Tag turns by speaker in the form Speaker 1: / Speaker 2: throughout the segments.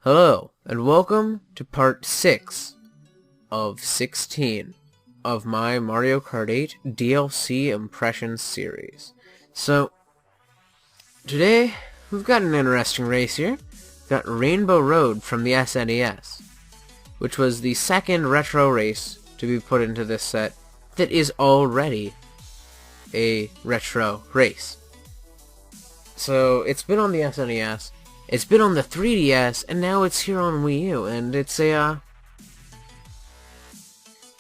Speaker 1: Hello, and welcome to part 6 of 16 of my Mario Kart 8 DLC Impressions series. So, today, we've got an interesting race here. We've got Rainbow Road from the SNES, which was the second retro race to be put into this set that is already a retro race. So, it's been on the SNES, it's been on the 3DS, and now it's here on Wii U, and it's a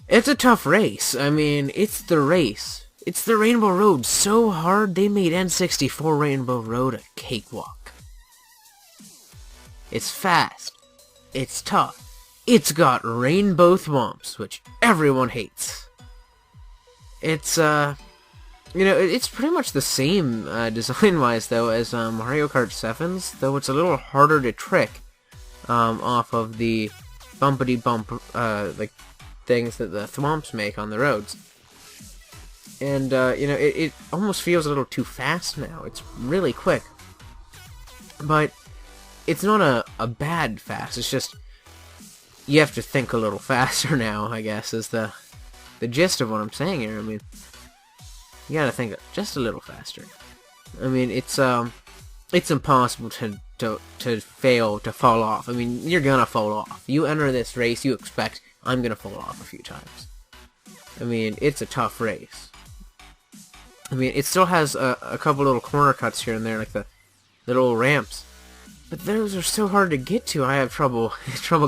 Speaker 1: tough race. I mean, it's the race. It's the Rainbow Road so hard they made N64 Rainbow Road a cakewalk. It's fast. It's tough. It's got rainbow thwomps, which everyone hates. It's, it's pretty much the same design-wise, though, as Mario Kart 7's, though it's a little harder to trick off of the bumpity-bump, like, things that the thwomps make on the roads. And, it almost feels a little too fast now. It's really quick. But it's not a bad fast, it's just you have to think a little faster now, I guess, is the gist of what I'm saying here. I mean, you gotta think just a little faster. I mean, it's impossible to fail, to fall off. I mean, you're gonna fall off. You enter this race, you expect, I'm gonna fall off a few times. I mean, it's a tough race. I mean, it still has a couple little corner cuts here and there, like the little ramps. But those are so hard to get to, I have trouble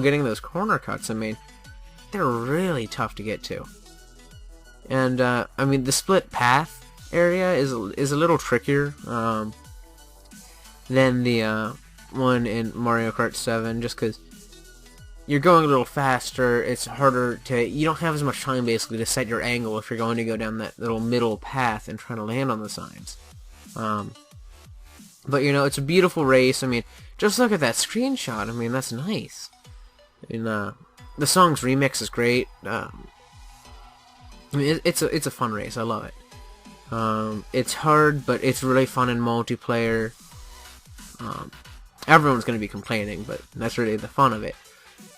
Speaker 1: getting those corner cuts. I mean, they're really tough to get to. And, I mean, the split path area is a little trickier than the one in Mario Kart 7, just because you're going a little faster. It's harder to... You don't have as much time, basically, to set your angle if you're going to go down that little middle path and try to land on the signs. But, it's a beautiful race. I mean, just look at that screenshot. I mean, that's nice. And, the song's remix is great. I mean, it's a fun race. I love it. It's hard, but it's really fun in multiplayer. Everyone's gonna be complaining, but that's really the fun of it.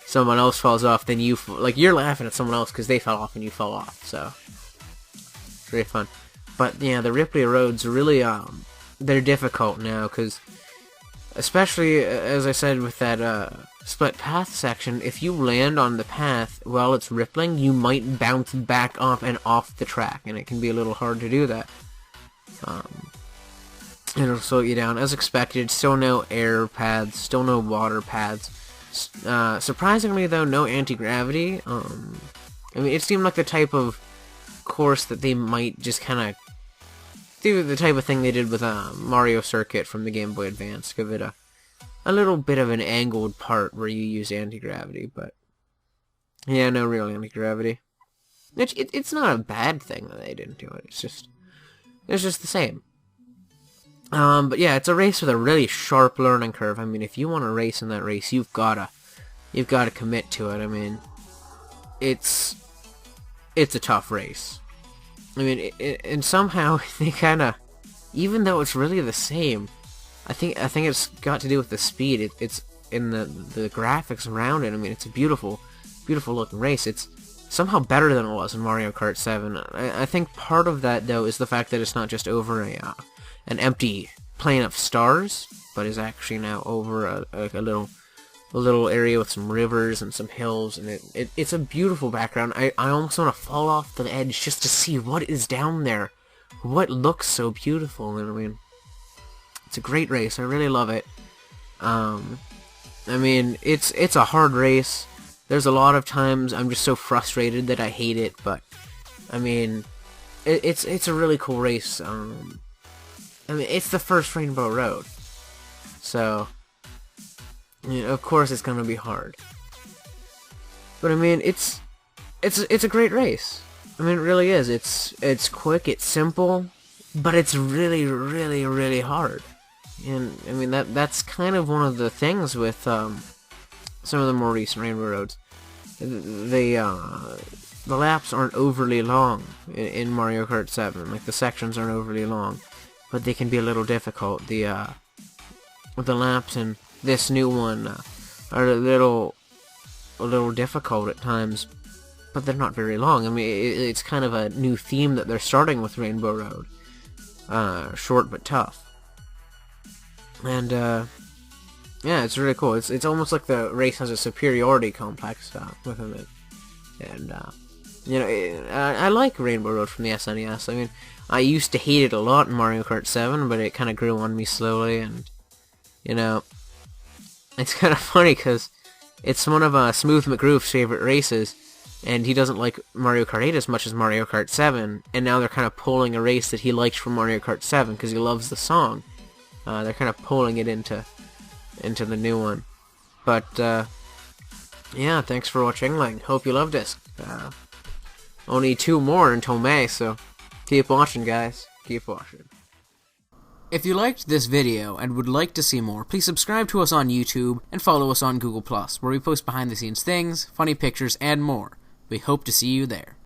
Speaker 1: Someone else falls off, then you're laughing at someone else because they fell off and you fell off. So it's really fun. But yeah, the Ripley roads really they're difficult now because, especially as I said with that split path section, if you land on the path while it's rippling, you might bounce back up and off the track, and it can be a little hard to do that. It'll slow you down. As expected, still no air pads, still no water pads. Surprisingly, though, no anti-gravity. I mean, it seemed like the type of course that they might just kind of do the type of thing they did with Mario Circuit from the Game Boy Advance. Give it a little bit of an angled part where you use anti-gravity, but yeah, no real anti-gravity. It's not a bad thing that they didn't do it. It's just the same. But yeah, it's a race with a really sharp learning curve. I mean, if you want to race in that race, you've gotta commit to it. I mean, it's a tough race. I mean, and somehow they kind of, even though it's really the same, I think it's got to do with the speed. It's in the graphics around it. I mean, it's a beautiful looking race. It's somehow better than it was in Mario Kart 7. I think part of that, though, is the fact that it's not just over an empty plane of stars, but is actually now over a little area with some rivers and some hills, and it's a beautiful background. I almost want to fall off the edge just to see what is down there, what looks so beautiful. And I mean, it's a great race. I really love it. I mean, it's a hard race. There's a lot of times I'm just so frustrated that I hate it, but I mean, it's a really cool race. I mean, it's the first Rainbow Road, so of course it's gonna be hard. But I mean, it's a great race. I mean, it really is. It's quick, it's simple, but it's really, really, really hard. And I mean, that's kind of one of the things with some of the more recent Rainbow Roads. The laps aren't overly long in Mario Kart 7. Like, the sections aren't overly long, but they can be a little difficult. The laps in this new one are a little difficult at times, but they're not very long. I mean, it's kind of a new theme that they're starting with Rainbow Road. Short but tough. And, yeah, it's really cool. It's almost like the race has a superiority complex within it. And, you know, I like Rainbow Road from the SNES. I mean, I used to hate it a lot in Mario Kart 7, but it kind of grew on me slowly, and, you know, it's kind of funny, because it's one of Smooth McGroove's favorite races, and he doesn't like Mario Kart 8 as much as Mario Kart 7, and now they're kind of pulling a race that he liked from Mario Kart 7, because he loves the song. They're kind of pulling it into the new one. But, yeah, thanks for watching, hope you loved this. Only 2 more until May, so keep watching, guys. Keep watching. If you liked this video and would like to see more, please subscribe to us on YouTube and follow us on Google+, where we post behind-the-scenes things, funny pictures, and more. We hope to see you there.